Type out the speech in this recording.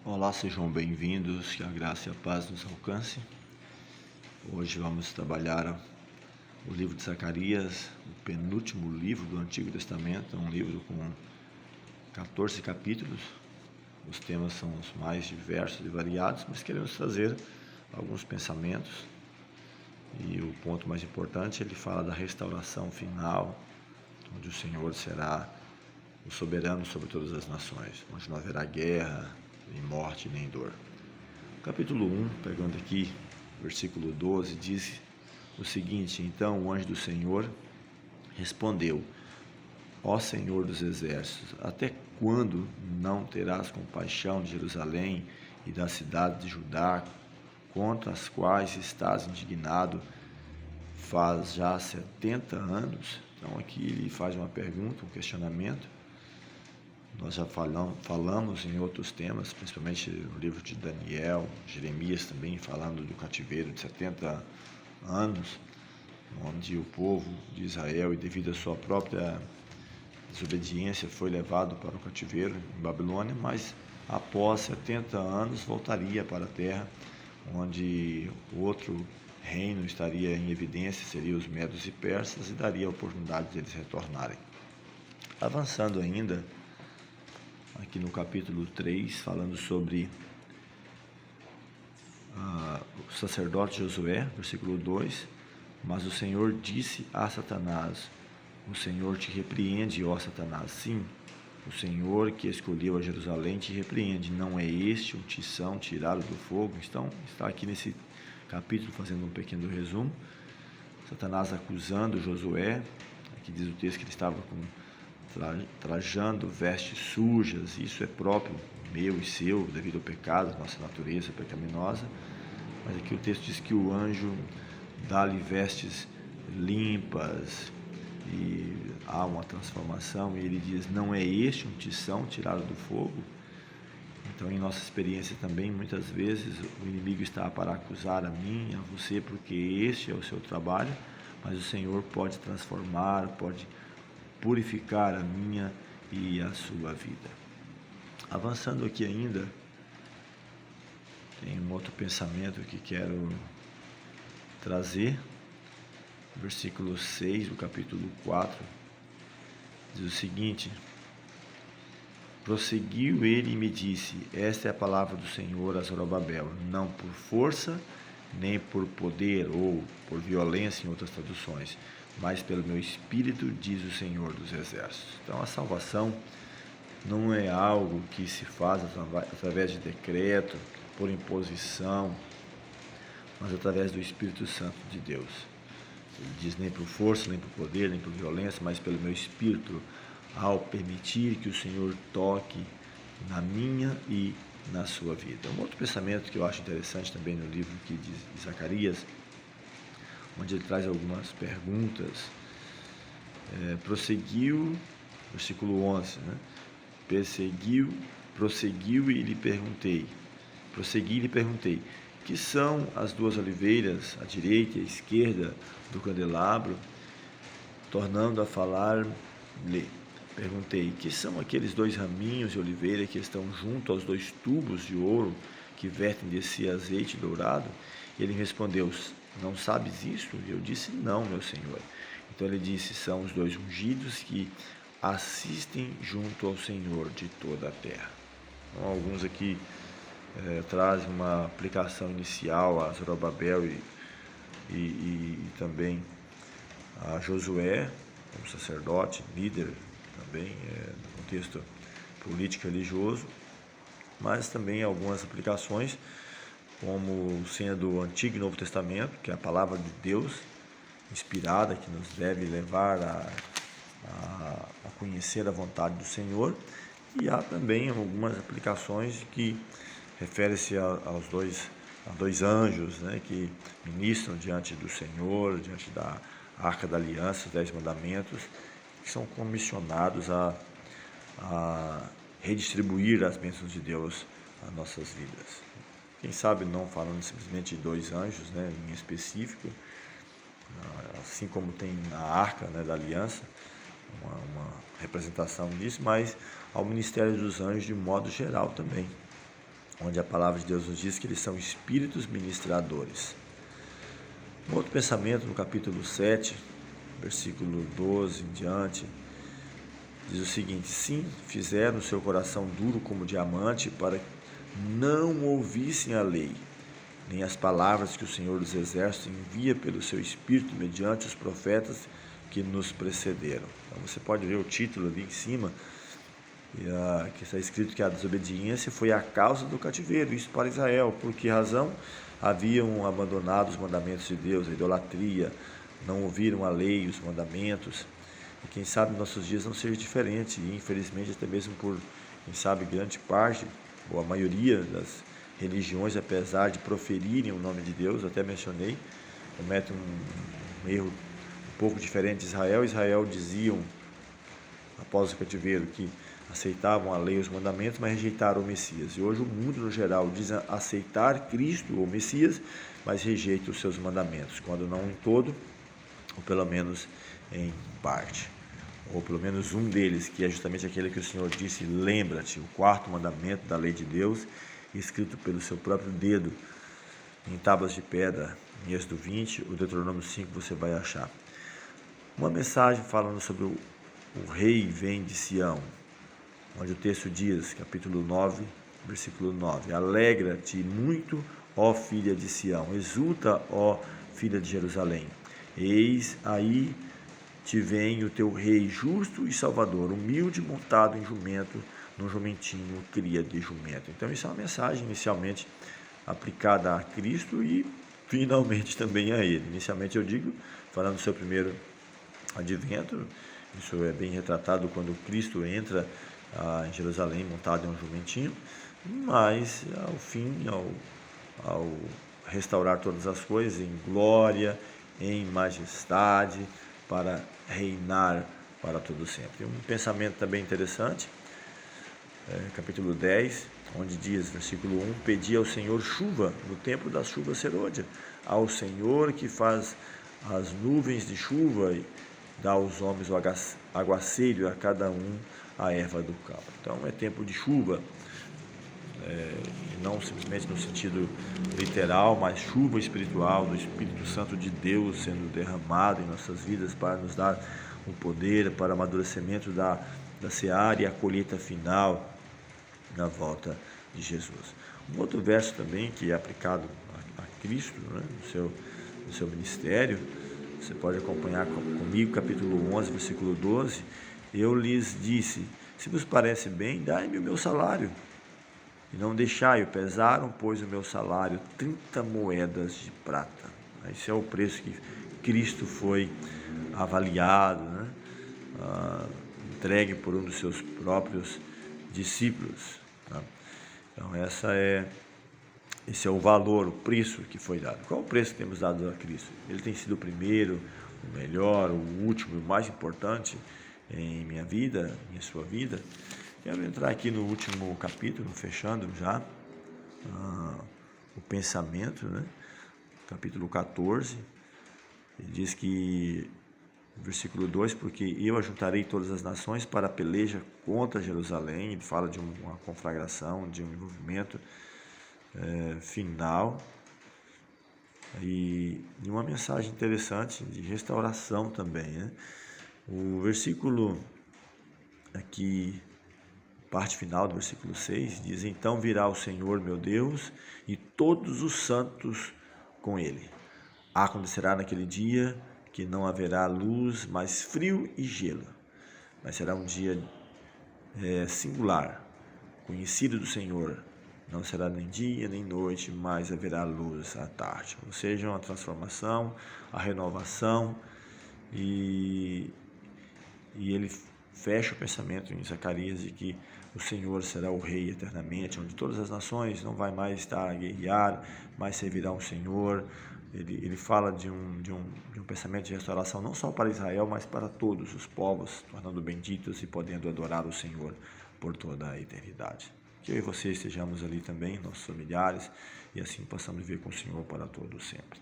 Olá, sejam bem-vindos, que a graça e a paz nos alcance. Hoje vamos trabalhar o livro de Zacarias, o penúltimo livro do Antigo Testamento, um livro com 14 capítulos. Os temas são os mais diversos e variados, mas queremos trazer alguns pensamentos. E o ponto mais importante, ele fala da restauração final, onde o Senhor será o soberano sobre todas as nações, onde não haverá guerra, nem morte, nem dor. Capítulo 1, pegando aqui, versículo 12, diz o seguinte: Então o anjo do Senhor respondeu: Ó Senhor dos exércitos, até quando não terás compaixão de Jerusalém e da cidade de Judá, contra as quais estás indignado faz já 70 anos? Então aqui ele faz uma pergunta, um questionamento. Nós já falamos em outros temas, principalmente no livro de Daniel, Jeremias também, falando do cativeiro de 70 anos, onde o povo de Israel, e devido à sua própria desobediência, foi levado para o cativeiro em Babilônia, mas após 70 anos voltaria para a terra, onde outro reino estaria em evidência, seria os medos e persas, e daria a oportunidade de eles retornarem. Avançando ainda, aqui no capítulo 3, falando sobre o sacerdote Josué, versículo 2, mas o Senhor disse a Satanás: o Senhor te repreende, ó Satanás. Sim, o Senhor que escolheu a Jerusalém te repreende. Não é este um tição tirado do fogo? Então, está aqui nesse capítulo, fazendo um pequeno resumo, Satanás acusando Josué. Aqui diz o texto que ele estava trajando vestes sujas. Isso é próprio meu e seu, devido ao pecado, nossa natureza pecaminosa. Mas aqui o texto diz que o anjo dá-lhe vestes limpas e há uma transformação, e ele diz: não é este um tição tirado do fogo? Então, em nossa experiência também, muitas vezes o inimigo está para acusar a mim, a você, porque este é o seu trabalho, mas o Senhor pode transformar, pode purificar a minha e a sua vida. Avançando aqui ainda, tem um outro pensamento que quero trazer. Versículo 6 do capítulo 4 diz o seguinte: prosseguiu ele e me disse: esta é a palavra do Senhor a Zorobabel, não por força, nem por poder ou por violência, em outras traduções, mas pelo meu espírito, diz o Senhor dos exércitos. Então a salvação não é algo que se faz através de decreto, por imposição, mas através do Espírito Santo de Deus. Ele diz: nem por força, nem por poder, nem por violência, mas pelo meu Espírito, ao permitir que o Senhor toque na minha e na sua vida. Um outro pensamento que eu acho interessante também no livro que de Zacarias, onde ele traz algumas perguntas. Prosseguiu, versículo 11, né? Prosseguiu e lhe perguntei, que são as duas oliveiras, a direita e a esquerda do candelabro? Tornando a falar-lhe, perguntei: que são aqueles dois raminhos de oliveira que estão junto aos dois tubos de ouro que vertem de si azeite dourado? E ele respondeu: não sabes isso? E eu disse: não, meu Senhor. Então ele disse: são os dois ungidos que assistem junto ao Senhor de toda a terra. Então, alguns aqui trazem uma aplicação inicial a Zorobabel e também a Josué, como sacerdote, líder também, no contexto político religioso, mas também algumas aplicações, como sendo o Antigo e Novo Testamento, que é a palavra de Deus inspirada, que nos deve levar a conhecer a vontade do Senhor, e há também algumas aplicações que referem-se a dois anjos, né, que ministram diante do Senhor, diante da Arca da Aliança, os 10 mandamentos, que são comissionados a redistribuir as bênçãos de Deus às nossas vidas. Quem sabe não falando simplesmente de dois anjos, né, em específico, assim como tem na Arca, né, da Aliança, uma representação disso, mas ao ministério dos anjos de modo geral também. onde a palavra de Deus nos diz que eles são espíritos ministradores. Um outro pensamento no capítulo 7, versículo 12 em diante, diz o seguinte: sim, fizeram o seu coração duro como diamante, para que não ouvissem a lei, nem as palavras que o Senhor dos Exércitos envia pelo seu Espírito mediante os profetas que nos precederam. Então você pode ver o título ali em cima, que está escrito que a desobediência foi a causa do cativeiro, isso para Israel. Por que razão? Haviam abandonado os mandamentos de Deus, a idolatria, não ouviram a lei, os mandamentos. E quem sabe nossos dias não seja diferente, e infelizmente até mesmo por, quem sabe, grande parte, ou a maioria das religiões, apesar de proferirem o nome de Deus, até mencionei, cometem um erro um pouco diferente de Israel. Israel diziam, após o cativeiro, que aceitavam a lei e os mandamentos, mas rejeitaram o Messias. E hoje o mundo, no geral, diz aceitar Cristo, ou Messias, mas rejeita os seus mandamentos, quando não em todo, ou pelo menos em parte. Ou pelo menos um deles, que é justamente aquele que o Senhor disse: lembra-te, o quarto mandamento da lei de Deus, escrito pelo seu próprio dedo, em tábuas de pedra, em Êxodo 20, o Deuteronômio 5 você vai achar. Uma mensagem falando sobre o rei vem de Sião, onde o texto diz, capítulo 9, versículo 9: alegra-te muito, ó filha de Sião, exulta, ó filha de Jerusalém, eis aí te vem o teu rei justo e salvador, humilde, montado em jumento, num jumentinho, cria de jumento. Então isso é uma mensagem inicialmente aplicada a Cristo e finalmente também a ele. Inicialmente eu digo, falando do seu primeiro advento, isso é bem retratado quando Cristo entra em Jerusalém montado em um jumentinho, mas ao fim, ao restaurar todas as coisas em glória, em majestade, para reinar para todo sempre. Um pensamento também interessante, capítulo 10, onde diz, versículo 1: pedi ao Senhor chuva no tempo da chuva serôdia, ao Senhor que faz as nuvens de chuva e dá aos homens o aguaceiro, a cada um a erva do campo. Então é tempo de chuva, não simplesmente no sentido literal, mas chuva espiritual do Espírito Santo de Deus sendo derramado em nossas vidas para nos dar o poder para o amadurecimento da seara e a colheita final na volta de Jesus. Um outro verso também que é aplicado a Cristo, né, no seu ministério, você pode acompanhar comigo, capítulo 11, versículo 12: eu lhes disse, se vos parece bem, dai-me o meu salário, e não deixai-o. Pesaram, pois, o meu salário 30 moedas de prata. Esse é o preço que Cristo foi avaliado, né? Entregue por um dos seus próprios discípulos. Tá? Então esse é o valor, o preço que foi dado. Qual o preço que temos dado a Cristo? Ele tem sido o primeiro, o melhor, o último e o mais importante em minha vida, em sua vida. Quero entrar aqui no último capítulo, fechando já o pensamento, né? Capítulo 14, ele diz que, versículo 2, porque eu ajuntarei todas as nações para a peleja contra Jerusalém. Ele fala de uma conflagração, de um envolvimento final, e uma mensagem interessante de restauração também, né? O versículo aqui, parte final do versículo 6, diz: então virá o Senhor meu Deus e todos os santos com ele. Acontecerá naquele dia que não haverá luz, mas frio e gelo. Mas será um dia singular, conhecido do Senhor. Não será nem dia nem noite, mas haverá luz à tarde. Ou seja, uma transformação, a renovação, e ele fecha o pensamento em Zacarias de que o Senhor será o rei eternamente, onde todas as nações não vai mais estar a guerrear, mas servirá o Senhor. Ele fala de um pensamento de restauração não só para Israel, mas para todos os povos, tornando benditos e podendo adorar o Senhor por toda a eternidade. Que eu e você estejamos ali também, nossos familiares, e assim possamos viver com o Senhor para todos sempre.